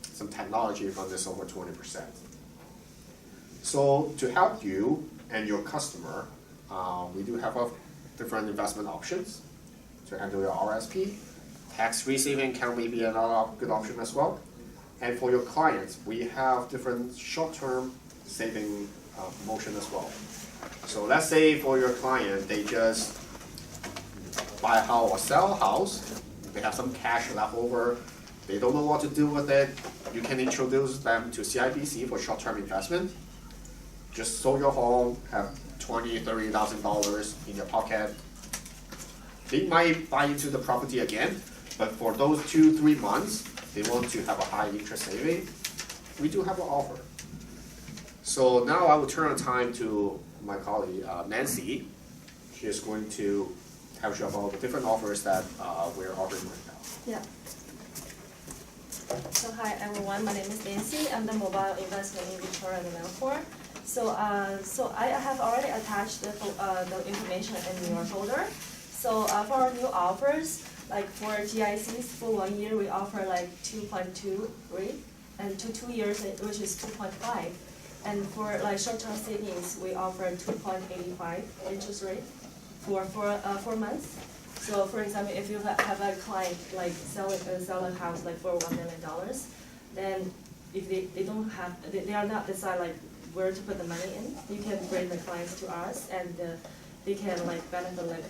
some technology fund is over 20%. So to help you and your customer, we do have different investment options to handle your RSP. Tax-free saving account may be another good option as well. And for your clients, we have different short-term saving promotion as well. So let's say for your client, they just buy a house or sell a house, they have some cash left over, they don't know what to do with it, you can introduce them to CIBC for short-term investment. Just sold your home, have $20,000, $30,000 in your pocket. They might buy into the property again, but for those 2-3 months, they want to have a high interest saving, we do have an offer. So now I will turn the time to my colleague Nancy. She is going to tell you about the different offers that we're offering right now. Yeah. So hi everyone, my name is Nancy. I'm the mobile investment in Victoria and Melbourne. So I have already attached the information in your folder. So for our new offers, like for GICs for 1 year, we offer like 2.2 rate, and 2 years, which is 2.5. And for like short-term savings, we offer 2.85 interest rate for 4 months. So for example, if you have a client like sell a house like for $1 million, then if they don't have, they are not decide like where to put the money in, you can bring the clients to us, and they can like benefit like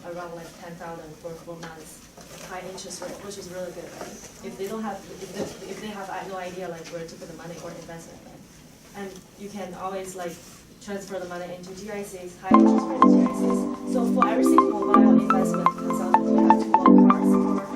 around like 10,000 for 4 months, high interest rate, which is really good, right? If they don't have, if they have no idea like where to put the money or investment in, and you can always like transfer the money into GICs, high interest rate GICs. So for every single mobile investment consultant, we have 2 parts.